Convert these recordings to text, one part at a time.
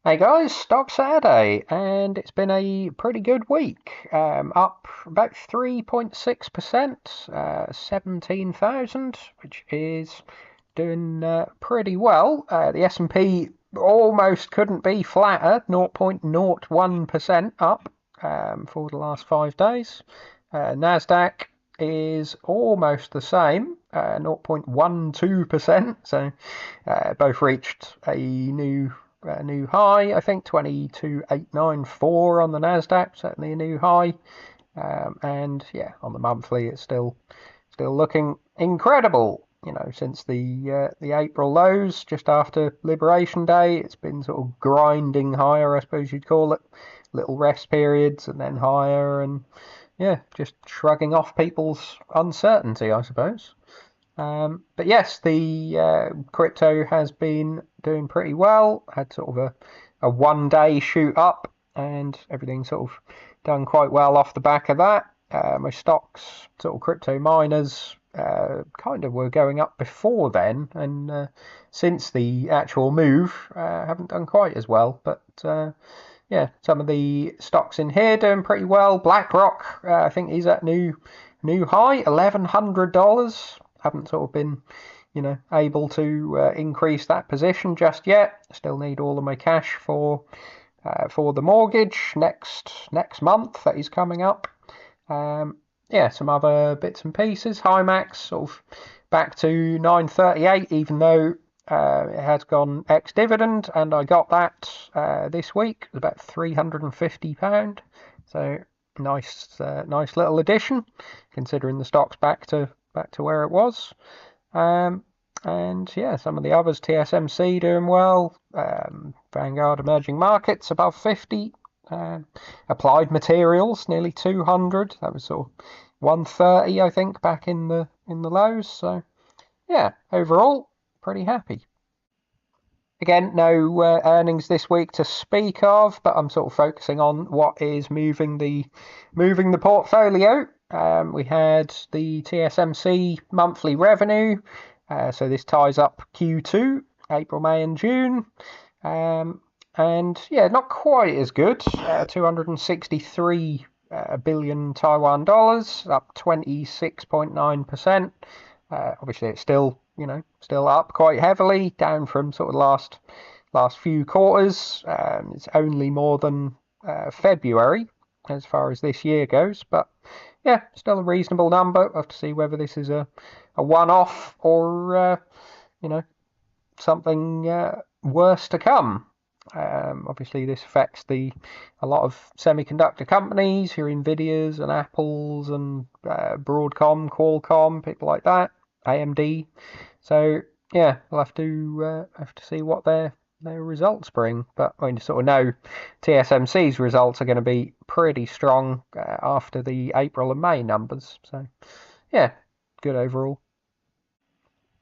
Hey guys, Stock Saturday, and it's been a pretty good week. Up about 3.6%, 17,000, which is doing pretty well. The S&P almost couldn't be flatter, 0.01% up for the last 5 days. Nasdaq is almost the same, 0.12%. So both reached a new high. I think 22,894 on the Nasdaq, certainly a new high. And yeah, on the monthly, it's still looking incredible. Since the April lows just after Liberation Day, it's been sort of grinding higher, I suppose you'd call it. Little rest periods and then higher, and yeah, just shrugging off people's uncertainty, I suppose. But yes, the crypto has been doing pretty well. Had sort of a 1 day shoot up, and everything sort of done quite well off the back of that. My stocks, sort of crypto miners, kind of were going up before then, and since the actual move, haven't done quite as well. But yeah, some of the stocks in here doing pretty well. BlackRock, I think, is at new high, $1,100. Haven't sort of been, able to increase that position just yet. Still need all of my cash for the mortgage next month that is coming up. Yeah, some other bits and pieces. Himax sort of back to 938, even though it has gone ex-dividend, and I got that this week. It was about £350. So nice little addition, considering the stock's back to where it was. And yeah, some of the others, TSMC doing well, Vanguard Emerging Markets above 50, Applied Materials nearly 200. That was sort of 130, I think, back in the lows. So yeah, overall, pretty happy. Again, no earnings this week to speak of, but I'm sort of focusing on what is moving the portfolio. We had the TSMC monthly revenue, so this ties up Q2, April, May, and June. And yeah, not quite as good. 263 billion Taiwan dollars, up 26.9%. Obviously, it's still up quite heavily, down from sort of last few quarters. It's only more than February as far as this year goes, but yeah, still a reasonable number. We'll have to see whether this is a one-off or something worse to come. Obviously, this affects a lot of semiconductor companies, your Nvidias and Apples and Broadcom, Qualcomm, people like that, AMD. So yeah, we'll have to see what their results bring. But I mean, sort of know TSMC's results are going to be pretty strong after the April and May numbers. So yeah, good overall.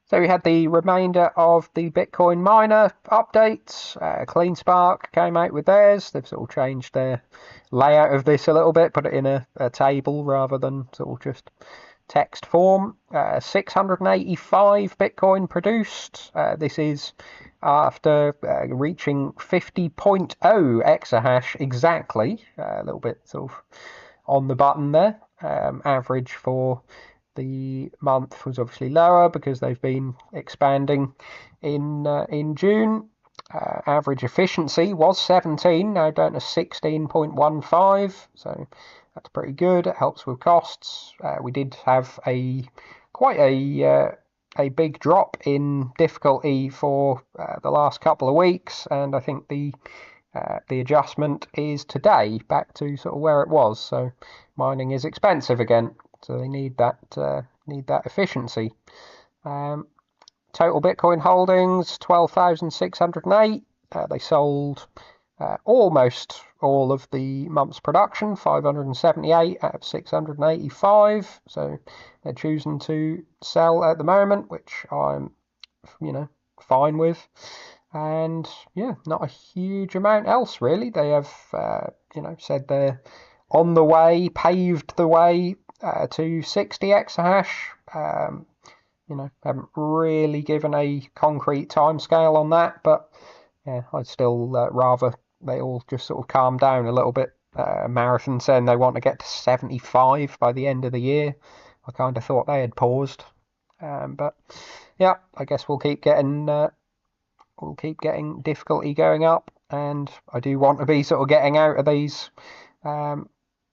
So we had the remainder of the Bitcoin miner updates. CleanSpark came out with theirs. They've sort of changed their layout of this a little bit, put it in a table rather than sort of just text form. 685 Bitcoin produced. This is after reaching 50.0 exahash exactly. A little bit sort of on the button there. Average for the month was obviously lower because they've been expanding in June. Average efficiency was 17, now down to 16.15, so that's pretty good. It helps with costs. We did have quite a big drop in difficulty for the last couple of weeks, and I think the adjustment is today back to sort of where it was. So mining is expensive again. So they need that efficiency. Total Bitcoin holdings 12,608. They sold almost all of the month's production, 578 out of 685. So they're choosing to sell at the moment, which I'm fine with. And yeah, not a huge amount else really. They have said they're on the way, paved the way to 60 exahash. Haven't really given a concrete timescale on that, but yeah, I'd still rather they all just sort of calm down a little bit. Marathon saying they want to get to 75 by the end of the year. I kind of thought they had paused, but yeah, I guess we'll keep getting difficulty going up, and I do want to be sort of getting out of these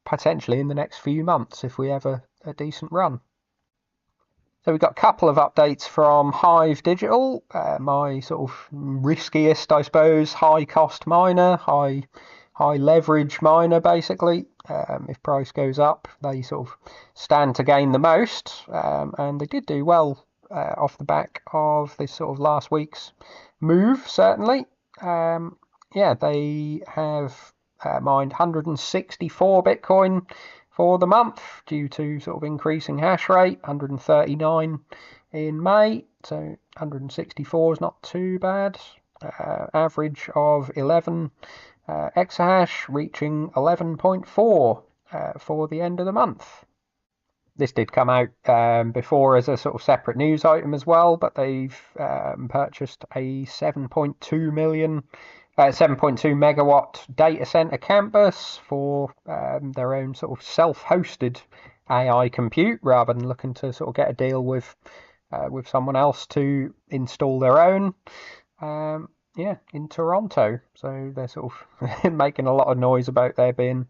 potentially in the next few months if we have a decent run. So we've got a couple of updates from Hive Digital, my sort of riskiest, I suppose, high cost miner, high leverage miner basically. If price goes up, they sort of stand to gain the most, and they did do well off the back of this sort of last week's move, certainly. Yeah, they have mined 164 Bitcoin for the month due to sort of increasing hash rate, 139 in May, so 164 is not too bad. Average of 11 exahash, reaching 11.4 for the end of the month. This did come out before as a sort of separate news item as well, but they've purchased a 7.2 megawatt data center campus for their own sort of self-hosted AI compute, rather than looking to sort of get a deal with someone else to install their own. Yeah, in Toronto. So they're sort of making a lot of noise about there being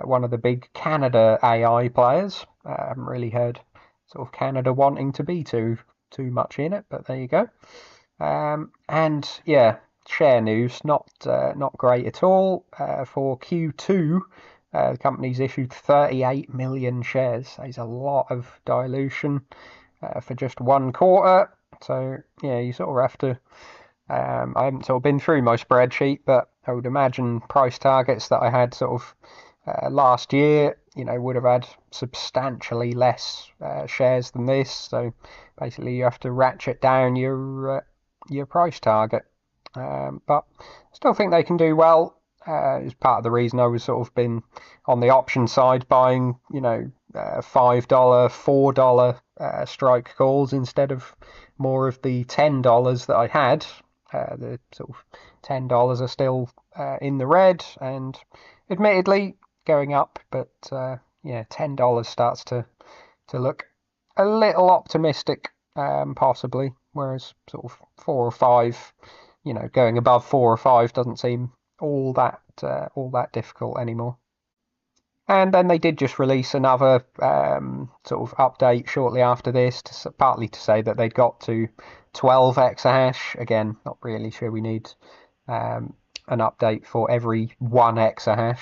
one of the big Canada AI players. I haven't really heard sort of Canada wanting to be too much in it, but there you go. And yeah, share news, not great at all. For Q2, the company's issued 38 million shares. That is a lot of dilution for just one quarter. So yeah, you sort of have to. I haven't sort of been through my spreadsheet, but I would imagine price targets that I had sort of last year, would have had substantially less shares than this. So basically, you have to ratchet down your price target. But I still think they can do well. It's part of the reason I was sort of been on the option side buying, $5, $4 strike calls instead of more of the $10 that I had. The sort of $10 are still in the red, and admittedly going up, but yeah, $10 starts to look a little optimistic, possibly, whereas sort of 4 or 5, going above 4 or 5 doesn't seem all that difficult anymore. And then they did just release another sort of update shortly after this, partly to say that they'd got to 12 exahash. Again, not really sure we need an update for every 1 exahash,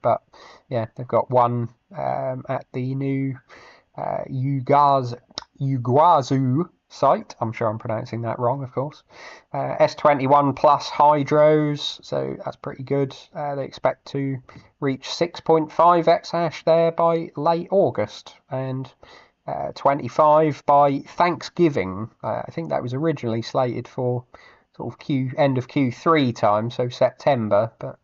but yeah, they've got one at the new Iguazu site. I'm sure I'm pronouncing that wrong, of course. S21 plus hydros, so that's pretty good. They expect to reach 6.5 exahash there by late August, and 25 by Thanksgiving. I think that was originally slated for sort of end of Q3 time, so September, but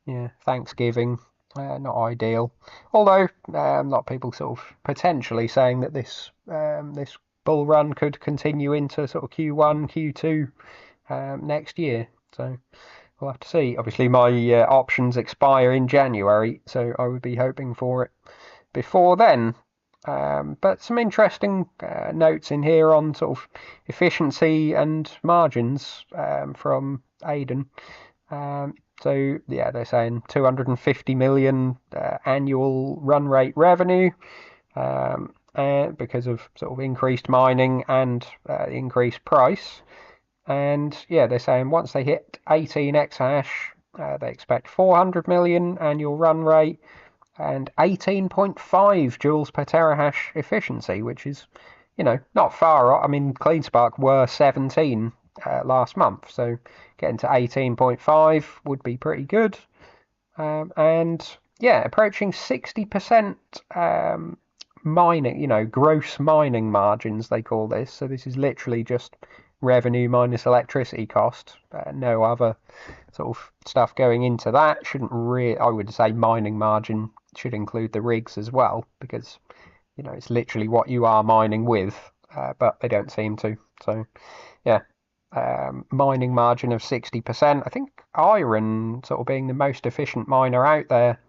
yeah, Thanksgiving, not ideal. Although a lot of people sort of potentially saying that this bull run could continue into sort of Q1, Q2 next year. So we'll have to see. Obviously, my options expire in January, so I would be hoping for it before then. But some interesting notes in here on sort of efficiency and margins from Aiden. So yeah, they're saying 250 million annual run rate revenue because of sort of increased mining and increased price. And yeah, they're saying once they hit 18 exahash, they expect 400 million annual run rate and 18.5 joules per terahash efficiency, which is, not far off. I mean, CleanSpark were 17 last month, so getting to 18.5 would be pretty good. And yeah, approaching 60% mining, gross mining margins, they call this. So this is literally just revenue minus electricity cost. No other sort of stuff going into that. Shouldn't really, I would say mining margin should include the rigs as well, because it's literally what you are mining with, but they don't seem to. So yeah, mining margin of 60%. I think iron sort of being the most efficient miner out there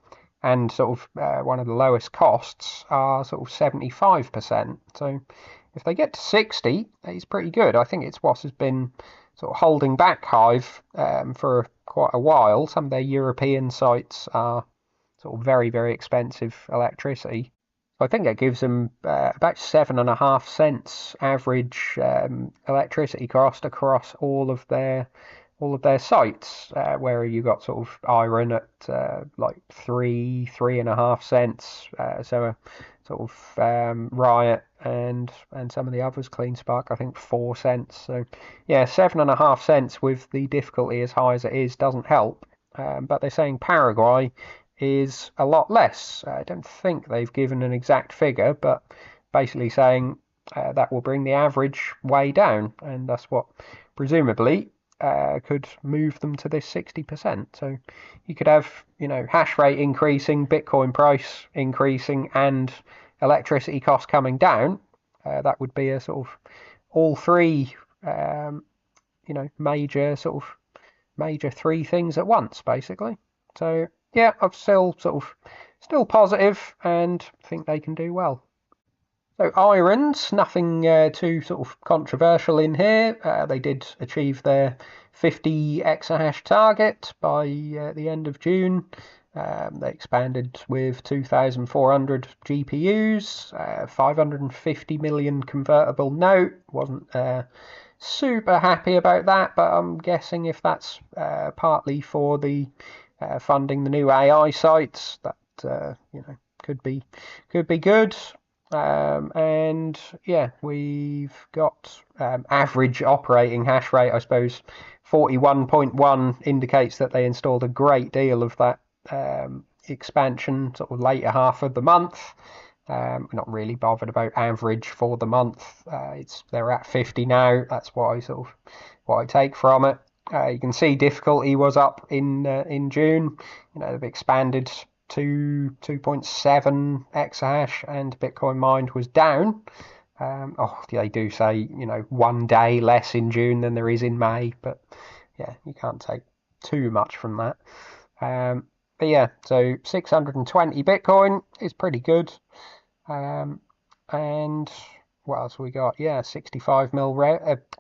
and sort of one of the lowest costs are sort of 75%. So if they get to 60, it's pretty good. I think it's what has been sort of holding back Hive for quite a while. Some of their European sites are sort of very, very expensive electricity. I think it gives them about 7.5 cents average electricity cost across all of their sites, where you got sort of iron at like 3.5 cents, so a sort of Riot and some of the others, Clean Spark, I think 4 cents. So yeah, 7.5 cents with the difficulty as high as it is doesn't help. But they're saying Paraguay is a lot less. I don't think they've given an exact figure, but basically saying that will bring the average way down, and that's what presumably could move them to this 60%. So you could have, hash rate increasing, Bitcoin price increasing, and electricity costs coming down. That would be a sort of all three, major three things at once, basically. So yeah, I'm still positive and think they can do well. So irons, nothing too sort of controversial in here. They did achieve their 50 exahash target by the end of June. They expanded with 2,400 GPUs, 550 million convertible note. Wasn't super happy about that, but I'm guessing if that's partly for the funding the new AI sites, that could be good. And yeah, we've got average operating hash rate, I suppose 41.1 indicates that they installed a great deal of that expansion sort of later half of the month. We're not really bothered about average for the month. They're at 50 now. That's what I take from it. You can see difficulty was up in June. They've expanded to 2.7 exahash, and Bitcoin mined was down. They do say 1 day less in June than there is in May, but yeah, you can't take too much from that. But yeah, so 620 Bitcoin is pretty good. And what else we got? Yeah, 65 mil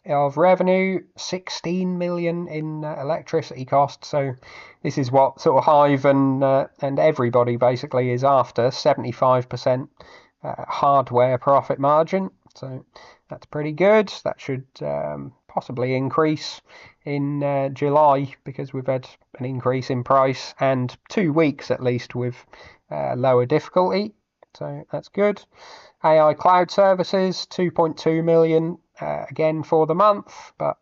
of revenue, 16 million in electricity costs. So this is what sort of Hive and everybody basically is after, 75% hardware profit margin. So that's pretty good. That should possibly increase in July, because we've had an increase in price and 2 weeks at least with lower difficulty. So that's good. AI cloud services, 2.2 million again for the month, but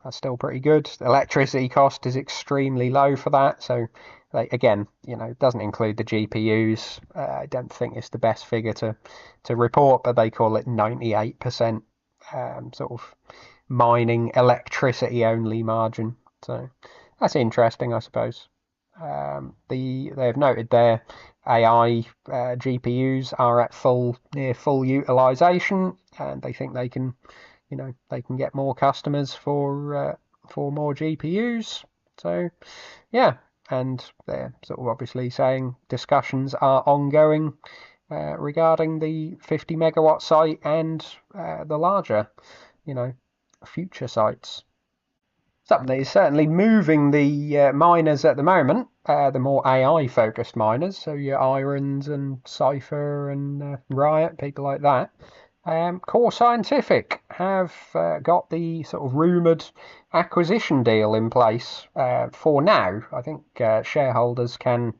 that's still pretty good. The electricity cost is extremely low for that, so again, it doesn't include the GPUs. I don't think it's the best figure to report, but they call it 98% sort of mining electricity only margin. So that's interesting, I suppose. They've noted their AI GPUs are at near full utilization, and they think they can get more customers for more GPUs. So yeah, and they're sort of obviously saying discussions are ongoing regarding the 50 megawatt site and the larger future sites. Something that is certainly moving the miners at the moment, the more AI focused miners, so your Irons and Cypher and Riot, people like that. Core Scientific have got the sort of rumoured acquisition deal in place for now. I think shareholders can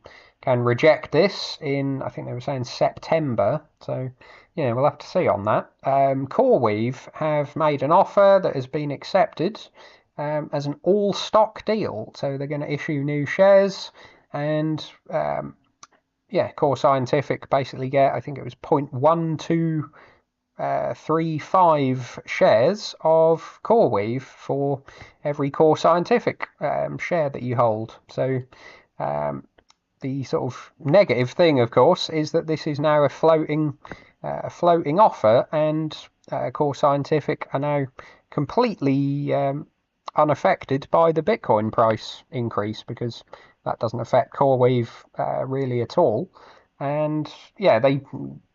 reject this in, I think they were saying September. So yeah, we'll have to see on that. CoreWeave have made an offer that has been accepted as an all-stock deal. So they're going to issue new shares, and Core Scientific basically get, I think it was 0.1235 shares of CoreWeave for every Core Scientific share that you hold. So the sort of negative thing, of course, is that this is now a floating a floating offer, and Core Scientific are now completely unaffected by the Bitcoin price increase, because that doesn't affect CoreWeave really at all. And yeah,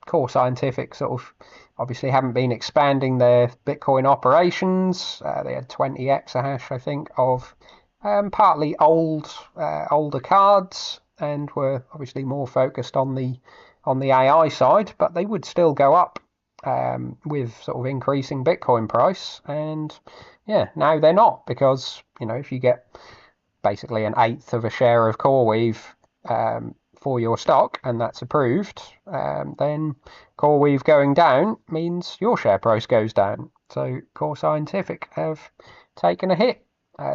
Core Scientific sort of obviously haven't been expanding their Bitcoin operations. They had 20 exahash, I think, of partly older cards, and were obviously more focused on the AI side, but they would still go up with sort of increasing Bitcoin price. And yeah, now they're not, because if you get basically an eighth of a share of CoreWeave for your stock, and that's approved, then CoreWeave going down means your share price goes down. So Core Scientific have taken a hit.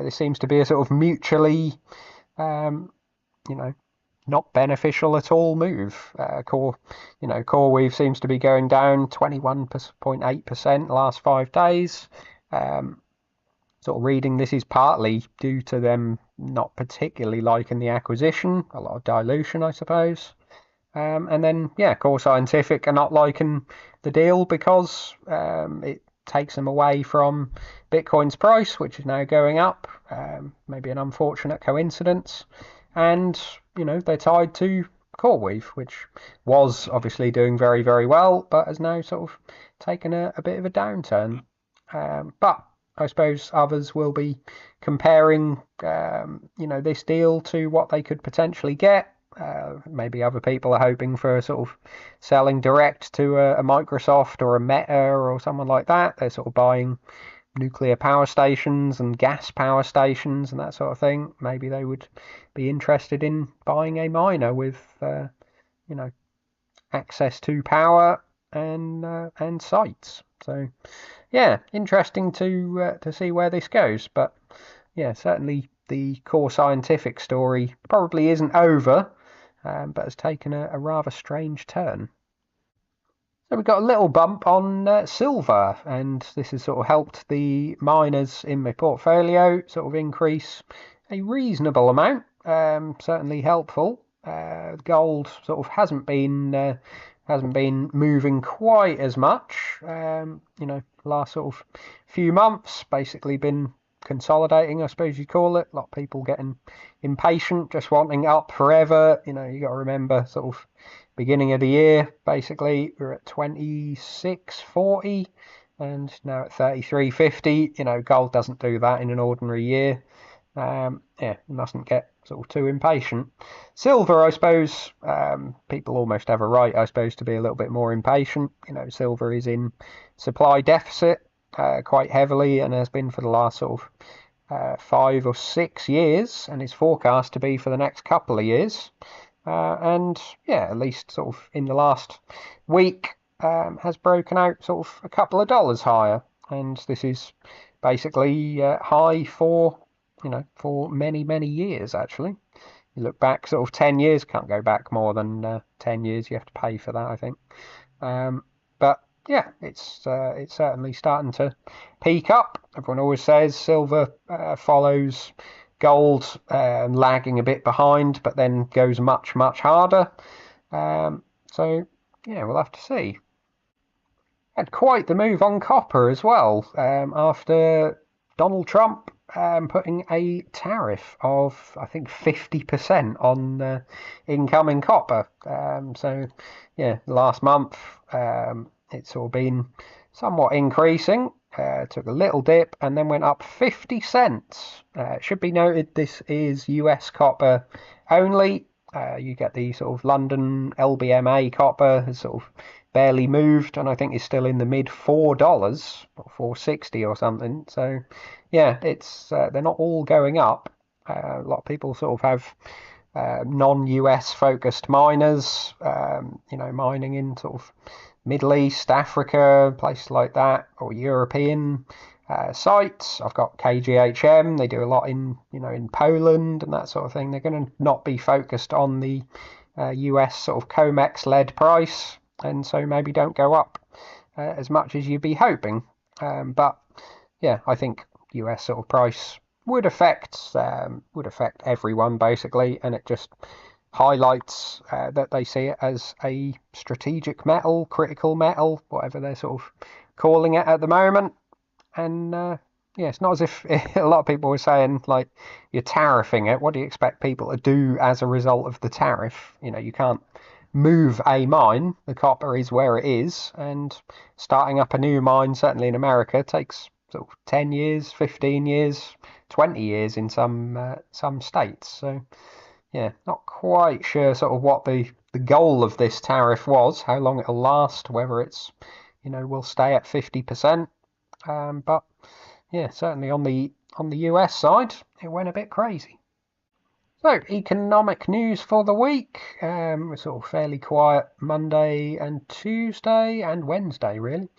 This seems to be a sort of mutually, not beneficial at all move. CoreWeave seems to be going down 21.8% the last 5 days. Sort of reading this is partly due to them not particularly liking the acquisition, a lot of dilution, I suppose. And then, yeah, Core Scientific are not liking the deal because it takes them away from Bitcoin's price, which is now going up. Maybe an unfortunate coincidence. And, they're tied to CoreWeave, which was obviously doing very, very well, but has now sort of taken a bit of a downturn. But I suppose others will be comparing, this deal to what they could potentially get. Maybe other people are hoping for sort of selling direct to a Microsoft or a Meta or someone like that. They're sort of buying nuclear power stations and gas power stations and that sort of thing. Maybe they would be interested in buying a miner with, access to power and sites. So yeah, interesting to see where this goes. But yeah, certainly the Core Scientific story probably isn't over, but has taken a rather strange turn. So we've got a little bump on silver, and this has sort of helped the miners in my portfolio sort of increase a reasonable amount. Certainly helpful. Gold sort of hasn't been moving quite as much. Last sort of few months, basically been consolidating, I suppose you'd call it. A lot of people getting impatient, just wanting up forever. You got to remember sort of beginning of the year, basically we're at 26.40 and now at 33.50. Gold doesn't do that in an ordinary year. You mustn't get sort of too impatient. Silver, I suppose, people almost have a right, I suppose, to be a little bit more impatient. Silver is in supply deficit quite heavily, and has been for the last sort of 5 or 6 years, and is forecast to be for the next couple of years. And yeah, at least sort of in the last week, has broken out sort of a couple of dollars higher, and this is basically high for many years. Actually, you look back sort of 10 years, can't go back more than 10 years. You have to pay for that, I think. But yeah, it's certainly starting to peak up. Everyone always says silver follows gold, lagging a bit behind, but then goes much harder. So yeah, we'll have to see. Had quite the move on copper as well, after Donald Trump putting a tariff of, I think, 50% on incoming copper. So yeah, last month it's all been somewhat increasing. Took a little dip and then went up 50 cents. It should be noted this is US copper only. You get the sort of London LBMA copper has sort of barely moved, and I think is still in the mid $4 or $4.60 or something. So yeah, it's they're not all going up. A lot of people sort of have non-US focused miners, mining in sort of Middle East, Africa, places like that, or European sites. I've got KGHM. They do a lot in Poland and that sort of thing. They're going to not be focused on the US sort of COMEX-led price, and so maybe don't go up as much as you'd be hoping. But yeah, I think US sort of price would affect everyone basically, and it just highlights that they see it as a strategic metal, critical metal, whatever they're sort of calling it at the moment. And yeah, it's not as if a lot of people were saying, like, you're tariffing it. What do you expect people to do as a result of the tariff? You know, you can't move a mine. The copper is where it is, and starting up a new mine, certainly in America, takes sort of 10 years, 15 years, 20 years in some states. So yeah, not quite sure sort of what the goal of this tariff was, how long it'll last, whether it's, you know, will stay at 50%. But yeah, certainly on the US side, it went a bit crazy. So, economic news for the week. We're sort of fairly quiet Monday and Tuesday and Wednesday, really.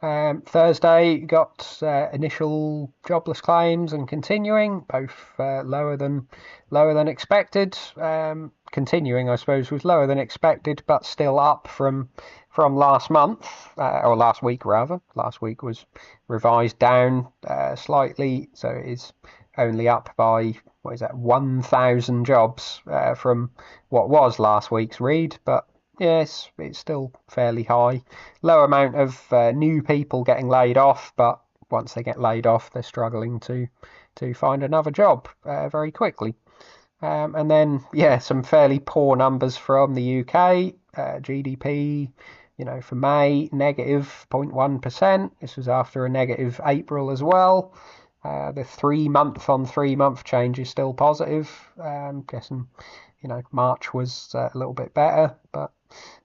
Thursday got initial jobless claims and continuing, both lower than expected. Continuing, I suppose, was lower than expected, but still up from last month, or last week rather. Last week was revised down slightly, so it is only up by, what is that, 1,000 jobs from what was last week's read, but yes, it's still fairly high. Low amount of new people getting laid off, but once they get laid off, they're struggling to find another job very quickly. And then, yeah, some fairly poor numbers from the UK. GDP, you know, for May, negative 0.1%. This was after a negative April as well. The 3-month on 3-month change is still positive. Guessing, you know, March was a little bit better, but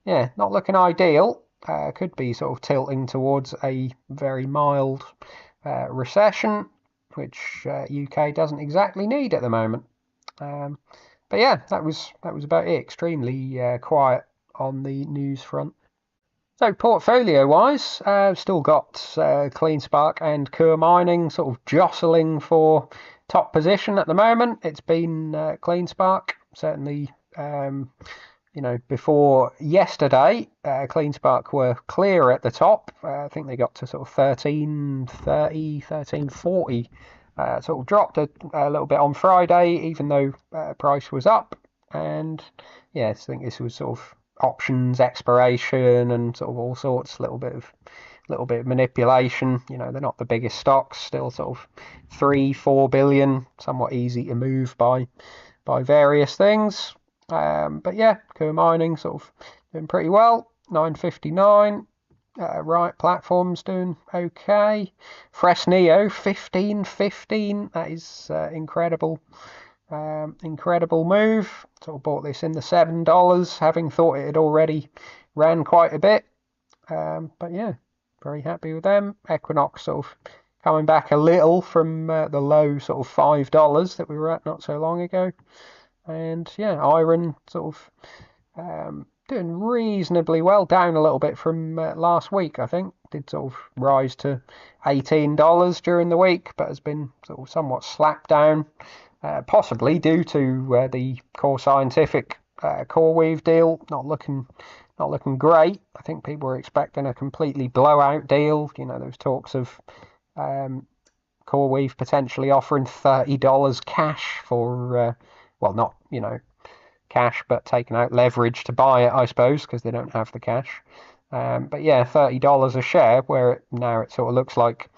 yeah, not looking ideal. Could be sort of tilting towards a very mild recession, which UK doesn't exactly need at the moment. But yeah, that was about it. Extremely quiet on the news front. So portfolio-wise, still got CleanSpark and Coeur Mining sort of jostling for top position at the moment. It's been CleanSpark, certainly, you know, before yesterday, CleanSpark were clear at the top. I think they got to sort of 13.30, 13.40. Sort of dropped a little bit on Friday, even though price was up. And yes, I think this was sort of options expiration and sort of all sorts, little bit of manipulation. You know, they're not the biggest stocks, still sort of 3-4 billion, somewhat easy to move by various things. But yeah, Coeur Mining sort of doing pretty well, 9.59. Right platform's doing okay. Fresnillo 15.15. That is incredible. Incredible move. Sort of bought this in the $7, having thought it had already ran quite a bit. But yeah, very happy with them. Equinox sort of coming back a little from the low sort of $5 that we were at not so long ago. And yeah, Iron sort of doing reasonably well, down a little bit from last week, I think. Did sort of rise to $18 during the week, but has been sort of somewhat slapped down. Possibly due to the Core Scientific CoreWeave deal not looking great. I think people were expecting a completely blowout deal. You know, there was talks of CoreWeave potentially offering $30 cash for, well, not, you know, cash, but taking out leverage to buy it, I suppose, because they don't have the cash. But yeah, $30 a share, where now it sort of looks like,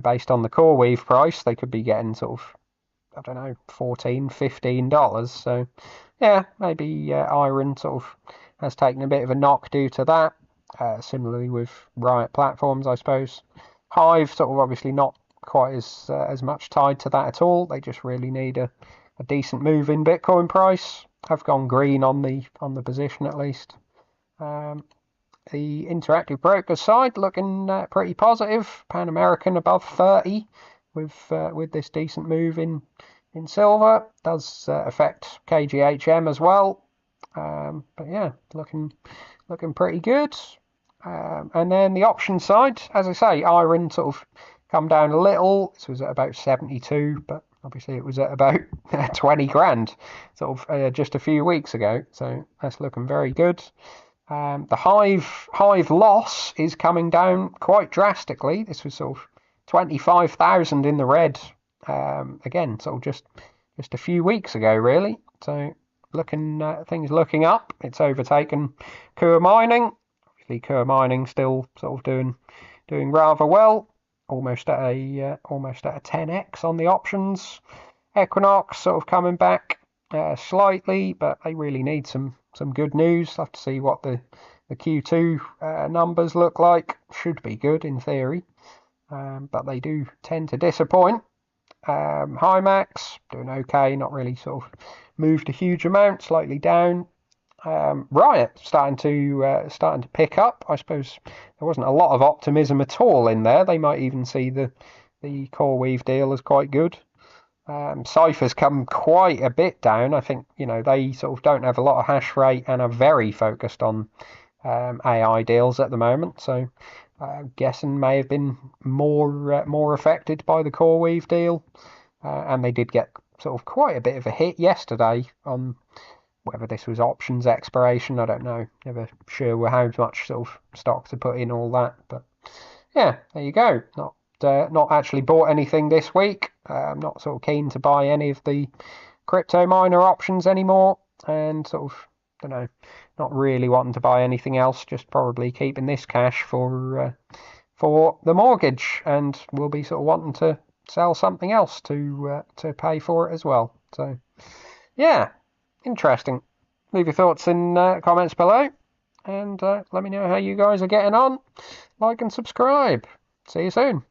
based on the CoreWeave price, they could be getting sort of, I don't know, $14, $15. So yeah, maybe Iron sort of has taken a bit of a knock due to that. Similarly with Riot Platforms, I suppose. Hive sort of obviously not quite as much tied to that at all. They just really need a decent move in Bitcoin price. I've gone green on the position at least. The Interactive Brokers side looking pretty positive. Pan American above 30 with this decent move in silver. Does affect KGHM as well. But yeah, looking pretty good. And then the option side, as I say, Iron sort of come down a little. This was at about 72, but obviously it was at about 20 grand sort of just a few weeks ago. So that's looking very good. The Hive loss is coming down quite drastically. This was sort of 25,000 in the red. Again, sort of just a few weeks ago, really. So things looking up. It's overtaken Coeur Mining. Obviously, Coeur Mining still sort of doing rather well. Almost at a 10x on the options. Equinox sort of coming back slightly, but they really need some good news. I'll have to see what the Q2 numbers look like. Should be good in theory, but they do tend to disappoint. Hymax doing okay, not really sort of moved a huge amount, slightly down. Riot starting to pick up. I suppose there wasn't a lot of optimism at all in there. They might even see the CoreWeave deal as quite good. Cypher's come quite a bit down. I think they sort of don't have a lot of hash rate and are very focused on AI deals at the moment. So I'm guessing may have been more affected by the CoreWeave deal, and they did get sort of quite a bit of a hit yesterday on whether this was options expiration. I don't know. Never sure how much sort of stock to put in all that, but yeah, there you go. Not actually bought anything this week. I'm not sort of keen to buy any of the crypto miner options anymore, and sort of don't know, not really wanting to buy anything else. Just probably keeping this cash for the mortgage, and we'll be sort of wanting to sell something else to pay for it as well. So yeah, interesting. Leave your thoughts in comments below, and let me know how you guys are getting on. Like and subscribe. See you soon.